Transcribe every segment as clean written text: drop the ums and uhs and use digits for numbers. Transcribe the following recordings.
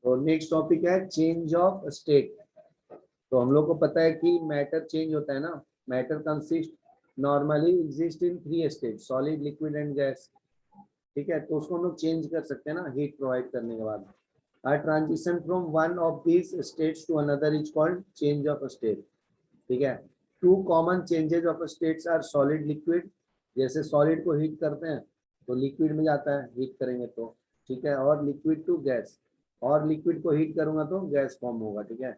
और next topic है change of state. तो हम लोग को पता है कि मैटर चेंज होता है ना। Matter consist normally exist in 3 state, solid, liquid and gas. ठीक है, तो उसको हम लोग चेंज कर सकते हैं ना हीट प्रोवाइड करने के बाद। A transition from one of these states to another is called change of state। ठीक है, two common changes of states are solid, liquid. जैसे सॉलिड को हीट करते हैं तो लिक्विड में जाता है, हीट करेंगे तो। ठीक है, और लिक्विड टू गैस, और लिक्विड को हीट करूंगा तो गैस फॉर्म होगा। ठीक है,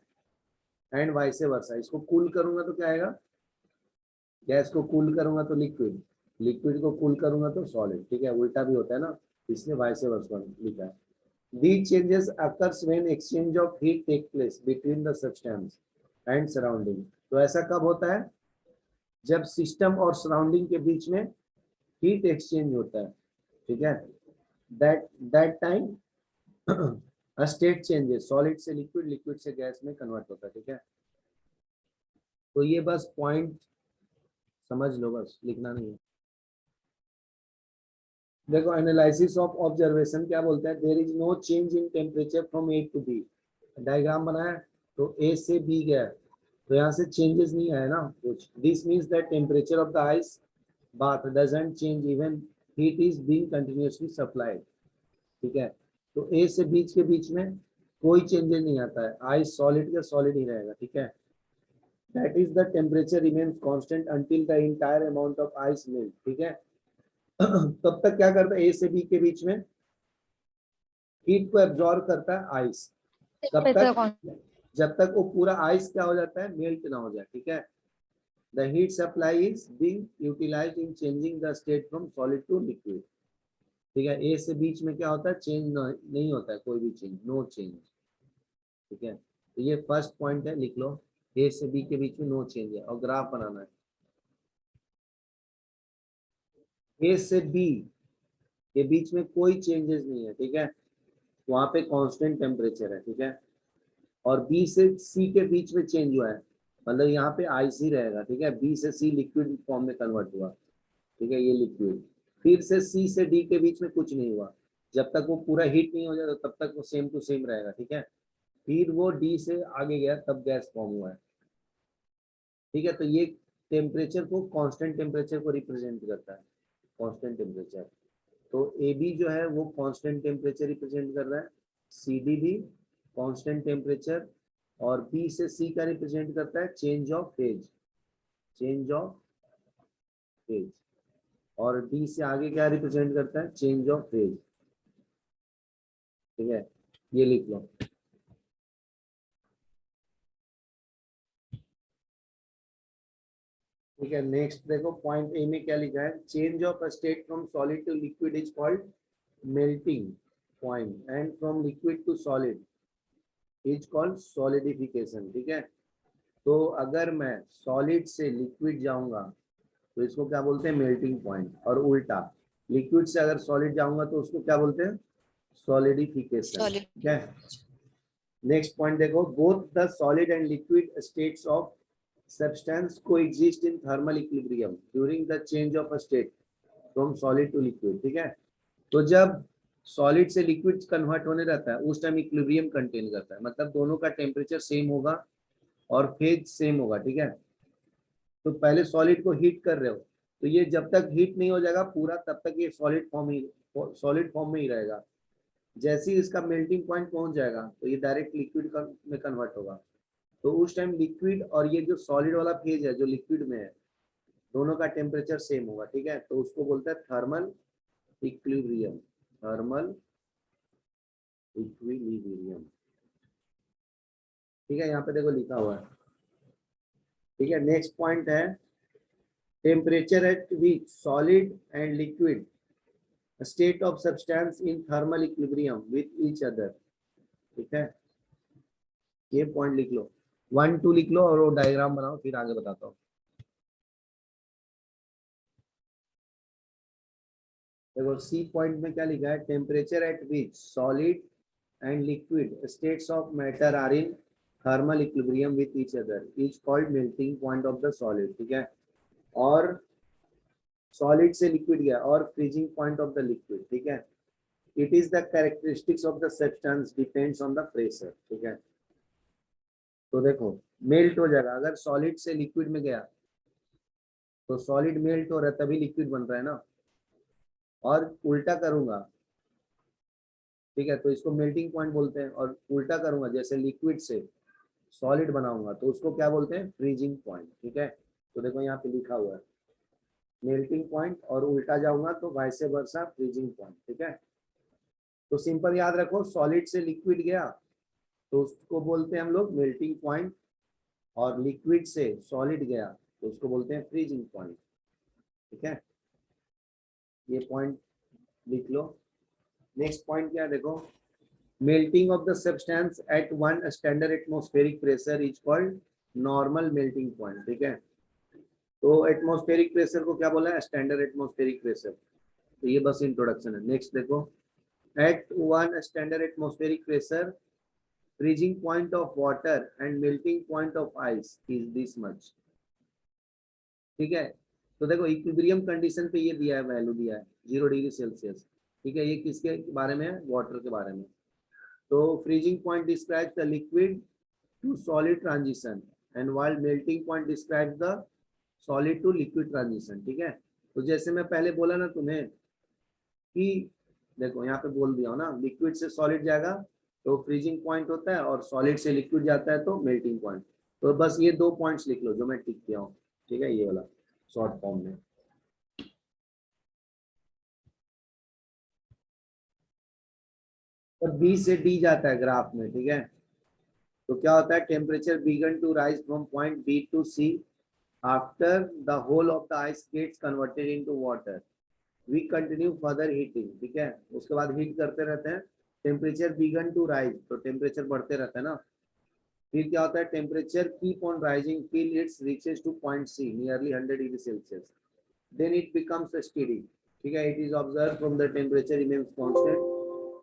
एंड वाइस वर्सा। इसको कूल करूंगा तो क्या आएगा, गैस को कूल करूंगा तो लिक्विड, लिक्विड को कूल करूंगा तो सॉलिड। ठीक है, उल्टा भी होता है ना, इसलिए वाइस वर्सा लिखा है। These changes occurs when exchange of heat take place between the substance and surrounding। तो ऐसा कब होता है, जब सिस्टम और सराउंडिंग के बीच में हीट एक्सचेंज होता है। ठीक है, that time state changes, solid से लिक्विड, लिक्विड से गैस में कन्वर्ट होता है। ठीक है, तो ये बस पॉइंट समझ लो, बस लिखना नहीं है। देखो, एनालिसिस ऑफ ऑब्जर्वेशन क्या बोलता है, there is no change in temperature from A to B. Diagram बनाया तो ए से बी गया, तो यहाँ से चेंजेस नहीं आया ना कुछ। This means that temperature of the ice bath doesn't change even heat is being continuously supplied. ठीक है, तो ए से बीच के बीच में कोई चेंजेस नहीं आता है, आइस सॉलिड का सॉलिड ही रहेगा। ठीक है, that is the temperature remains constant until the entire amount of ice melt. ठीक है, तब तक क्या करता है, ए से बी के बीच में हीट को एब्जॉर्ब करता है आइस। कब तक, जब तक वो पूरा आइस क्या हो जाता है, मेल्ट ना हो जाए। ठीक है, the heat supply is being utilised in changing the state from solid to liquid. ठीक है, ए से बीच में क्या होता है, चेंज नहीं होता है, कोई भी चेंज, नो चेंज। ठीक है, तो ये फर्स्ट पॉइंट है, लिख लो। ए से बी के बीच में नो चेंज है, और ग्राफ बनाना है। ए से बी के बीच में कोई चेंजेस नहीं है। ठीक है, वहां पे कांस्टेंट टेम्परेचर है। ठीक है, और बी से सी के बीच में चेंज हुआ है, मतलब यहाँ पे आइस ही रहेगा। ठीक है, बी से सी लिक्विड फॉर्म में कन्वर्ट हुआ। ठीक है, ये लिक्विड। फिर से सी से डी के बीच में कुछ नहीं हुआ, जब तक वो पूरा हीट नहीं हो जाता तब तक वो सेम टू सेम रहेगा। ठीक है, फिर वो डी से आगे गया तब गैस फॉर्म हुआ है। ठीक है, तो ये टेम्परेचर को, कांस्टेंट टेम्परेचर को रिप्रेजेंट करता है, कांस्टेंट टेम्परेचर। तो ए बी जो है वो कांस्टेंट टेम्परेचर रिप्रेजेंट कर रहा है, सी डी भी कांस्टेंट टेम्परेचर, और बी से सी का रिप्रेजेंट करता है change of phase, change of phase. और डी से आगे क्या रिप्रेजेंट करता है, चेंज ऑफ फेज। ठीक है, ये लिख लो। ठीक है, नेक्स्ट देखो, पॉइंट ए में क्या लिखा है, change of state from solid to liquid is called melting point, and from liquid to solid is called solidification. ठीक है, तो अगर मैं सॉलिड से लिक्विड जाऊंगा तो इसको क्या बोलते हैं, मेल्टिंग पॉइंट। और उल्टा, लिक्विड से अगर सॉलिड जाऊंगा तो उसको क्या बोलते हैं, सॉलिडिफिकेशन। ठीक है, नेक्स्ट पॉइंट देखो, both the solid and liquid states of substance coexist in thermal equilibrium during the change of state from solid to liquid. ठीक है, तो जब सॉलिड से लिक्विड कन्वर्ट होने रहता है उस टाइम इक्विलिब्रियम कंटेन करता है, मतलब दोनों का टेम्परेचर सेम होगा और फेज सेम होगा। ठीक है, तो पहले सॉलिड को हीट कर रहे हो तो ये जब तक हीट नहीं हो जाएगा पूरा तब तक ये सॉलिड फॉर्म में ही रहेगा। जैसे ही इसका मेल्टिंग पॉइंट पहुंच जाएगा तो ये डायरेक्ट लिक्विड में कन्वर्ट होगा। तो उस टाइम लिक्विड और ये जो सॉलिड वाला फेज है जो लिक्विड में है, दोनों का टेम्परेचर सेम होगा। ठीक है, तो उसको बोलते हैं थर्मल इक्विलिब्रियम, थर्मल इक्विलिब्रियम। ठीक है, यहाँ पे देखो लिखा हुआ है। ठीक है, नेक्स्ट पॉइंट है temperature at which solid and liquid state of substance in thermal equilibrium with each other. ठीक है, ये पॉइंट लिख लो, 1 2 लिख लो और वो डायग्राम बनाओ, फिर आगे बताता हूँ। देखो सी पॉइंट में क्या लिखा है, temperature at which solid and liquid states of matter are in thermal equilibrium with each other is called melting point of the solid. ठीक है, और सॉलिड से लिक्विड गया और freezing point of the liquid. ठीक है, it is the characteristics of the substance depends on the pressure, ठीक है। तो देखो मेल्ट हो जाएगा, अगर सॉलिड से लिक्विड में गया तो सॉलिड मेल्ट हो रहा है तभी लिक्विड बन रहा है ना, और उल्टा करूंगा, ठीक है, तो इसको मेल्टिंग पॉइंट बोलते हैं, और उल्टा करूंगा जैसे लिक्विड से सॉलिड बनाऊंगा तो उसको क्या बोलते हैं, फ्रीजिंग पॉइंट, ठीक है। तो देखो यहाँ पे लिखा हुआ है मेल्टिंग पॉइंट, और उल्टा जाऊंगा तो वाइस वर्सा फ्रीजिंग पॉइंट, ठीक है। तो सिंपल याद रखो, सॉलिड से लिक्विड गया तो उसको बोलते हैं हम लोग मेल्टिंग पॉइंट, और लिक्विड से सॉलिड गया तो उसको बोलते हैं फ्रीजिंग पॉइंट, ठीक है। ये पॉइंट लिख लो। नेक्स्ट पॉइंट क्या है देखो, melting of the substance eight one standard atmospheric pressure is called normal melting point, ठीक है। तो एटमॉस्फेरिक प्रेशर को क्या बोला है, स्टैंडर्ड एटमॉस्फेरिक प्रेशर। तो ये बस इंट्रोडक्शन है। नेक्स्ट देखो, at one standard atmospheric pressure freezing point of water and melting point of ice is this much, ठीक है। तो देखो इक्विलिब्रियम कंडीशन पे ये दिया है, वैल्यू दिया है 0 डिग्री सेल्सियस, ठीक है। ये किसके बारे में है, वाटर के बारे में। तो freezing point describes the liquid to solid transition and while melting point describes the solid to liquid transition, ठीक है। तो जैसे मैं पहले बोला ना तुम्हें कि देखो यहाँ पे बोल दिया हो ना, लिक्विड से सॉलिड जाएगा तो फ्रीजिंग पॉइंट होता है, और सॉलिड से लिक्विड जाता है तो मेल्टिंग पॉइंट। तो बस ये 2 पॉइंट्स लिख लो जो मैं टिक किया हूँ, ठीक है, ये वाला शॉर्ट फॉर्म में। और बी से डी जाता है ग्राफ में, ठीक है। तो क्या होता है, temperature began to rise from point B to C after the whole of the ice gets converted into water, we continue further heating, ठीक है। उसके बाद हीट करते रहते हैं, टेम्परेचर बिगन टू राइज, तो टेम्परेचर बढ़ते रहता है ना। फिर क्या होता है, temperature keep on rising till its reaches to point C nearly 100 degree Celsius, then it becomes steady, ठीक है। It is observe from the temperature remains constant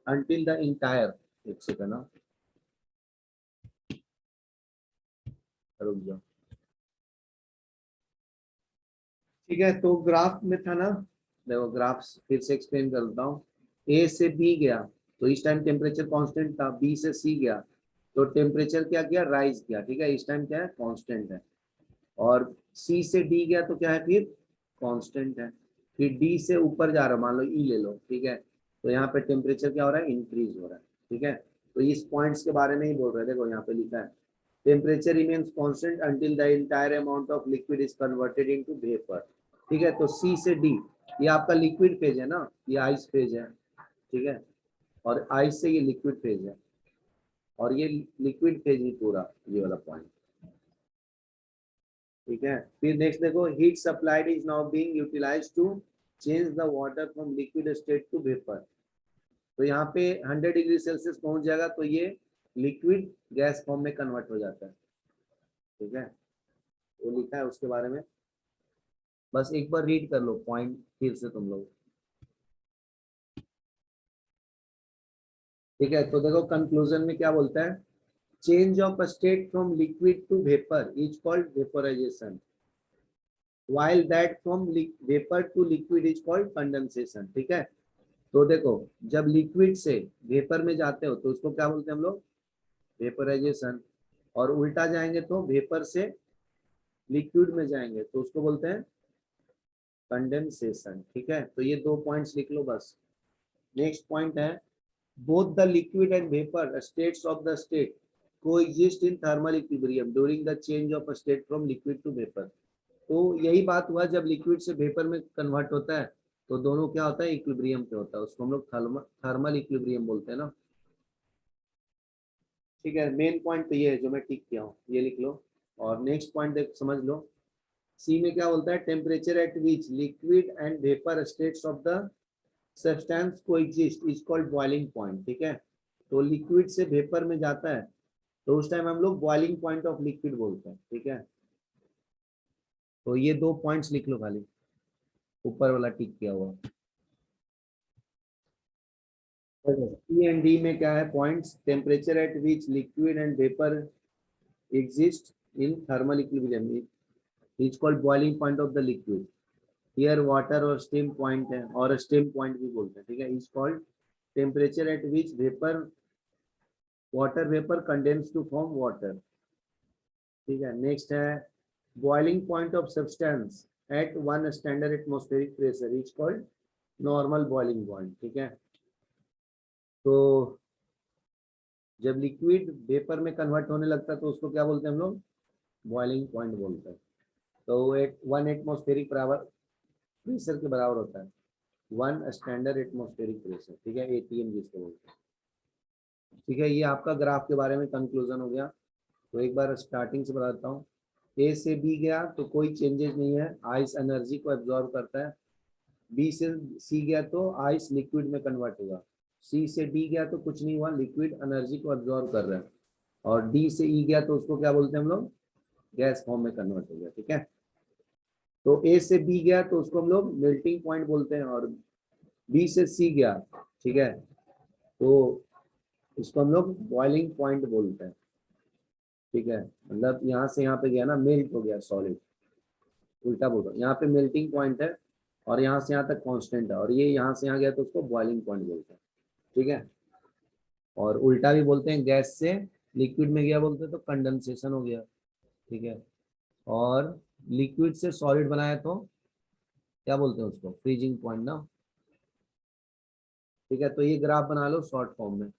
until the entire, एक सेकंड ना, रुक जाओ, ठीक है। तो ग्राफ में था ना, देखो ग्राफ फिर से एक्सप्लेन कर देता हूँ। ए से बी गया तो इस टाइम टेम्परेचर कांस्टेंट था, बी से सी गया तो टेम्परेचर क्या किया, राइज किया, ठीक है। इस टाइम क्या है, कांस्टेंट है। और सी से डी गया तो क्या है, फिर कांस्टेंट है। फिर डी से ऊपर जा रहा, मान लो ई ले लो, ठीक है। तो यहाँ पे टेम्परेचर क्या हो रहा है, इंक्रीज हो रहा है, ठीक है। तो इस पॉइंट्स के बारे में ही बोल रहे हैं, देखो यहाँ पे लिखा है temperature remains constant until the entire amount of liquid is converted into vapour, ठीक है। तो सी से डी ये आपका लिक्विड फेज है ना, ये आइस फेज है, ठीक है। और आइस से ये लिक्विड फेज है, और ये लिक्विड फेज ही पूरा ये वाला पॉइंट, ठीक है। फिर नेक्स्ट देखो, heat supplied is now being utilised to change the water from liquid state to vapour. तो यहाँ पे 100 डिग्री सेल्सियस पहुंच जाएगा तो ये लिक्विड गैस फॉर्म में कन्वर्ट हो जाता है, ठीक है। वो लिखा है उसके बारे में, बस एक बार रीड कर लो पॉइंट फिर से तुम लोग, ठीक है। तो देखो कंक्लूजन में क्या बोलता है, change of state from liquid to vapour is called vaporisation, while that from vapor to liquid is called condensation, ठीक है। तो देखो जब लिक्विड से वेपर में जाते हो तो उसको क्या बोलते हैं हम लोग, वेपराइजेशन। और उल्टा जाएंगे तो वेपर से लिक्विड में जाएंगे तो उसको बोलते हैं कंडेंसेशन, ठीक है। तो ये 2 पॉइंट्स लिख लो बस। नेक्स्ट पॉइंट है, both the liquid and vapor states of the state coexist in thermal equilibrium during the change of a state from liquid to vapor। तो यही बात हुआ, जब लिक्विड से वेपर में कन्वर्ट होता है तो दोनों क्या होता है, इक्विलिब्रियम पे होता है, उसको हम लोग थर्मल इक्विलिब्रियम बोलते हैं ना, ठीक है। मेन पॉइंट तो ये है जो मैं टिक किया हूँ, ये लिख लो। और नेक्स्ट पॉइंट देख समझ लो, सी में क्या बोलता है, temperature at which liquid and vapour states of the substance coexist is called boiling point, ठीक है। तो लिक्विड से वेपर में जाता है तो उस टाइम हम लोग बॉइलिंग पॉइंट ऑफ लिक्विड बोलते हैं, ठीक है। तो ये 2 पॉइंट्स लिख लो खाली, ऊपर वाला टिक किया हुआ। सी एंड डी में क्या है points, temperature at which liquid and vapour exist in thermal equilibrium is called boiling point of the liquid. Here water और स्टीम पॉइंट है, और स्टीम पॉइंट भी बोलते हैं, ठीक है, is called temperature at which vapour water vapour condense to form water. ठीक है, नेक्स्ट है boiling point of substance at 1 standard atmospheric pressure is called normal boiling point. ठीक है, तो जब लिक्विड वेपर में कन्वर्ट होने लगता है तो उसको क्या बोलते हैं हम लोग, बॉइलिंग पॉइंट बोलते हैं। तो 1 एटमॉस्फेरिक प्रेशर के बराबर होता है 1 स्टैंडर्ड एटमॉस्फेरिक प्रेशर। ठीक है, ATM जिसको बोलते हैं। ठीक है, ये आपका ग्राफ के बारे में कंक्लूजन हो गया। तो एक बार स्टार्टिंग से बताता हूँ। ए से बी गया तो कोई चेंजेस नहीं है, आइस एनर्जी को एब्जॉर्ब करता है। बी से सी गया तो आइस लिक्विड में कन्वर्ट होगा। सी से डी गया तो कुछ नहीं हुआ, लिक्विड एनर्जी को एब्जॉर्ब कर रहा है। और डी से ई गया तो उसको क्या बोलते हैं हम लोग, गैस फॉर्म में कन्वर्ट हो गया। ठीक है, तो ए से बी गया तो उसको हम लोग मेल्टिंग पॉइंट बोलते हैं, और बी से सी गया, ठीक है, तो इसको हम लोग बॉइलिंग पॉइंट बोलते हैं। ठीक है, मतलब यहाँ से यहाँ पे गया ना, मेल्ट हो गया सॉलिड, उल्टा बोल रहा हूँ, यहाँ पे मेल्टिंग पॉइंट है और यहाँ से यहाँ तक कांस्टेंट है, और ये यहाँ से यहाँ गया तो उसको बॉइलिंग पॉइंट बोलते हैं। ठीक है, और उल्टा भी बोलते हैं, गैस से लिक्विड में गया बोलते हैं तो कंडेंसेशन हो गया। ठीक है, और लिक्विड से सॉलिड बनाया तो क्या बोलते हैं उसको, फ्रीजिंग पॉइंट ना। ठीक है, तो ये ग्राफ बना लो शॉर्ट फॉर्म में।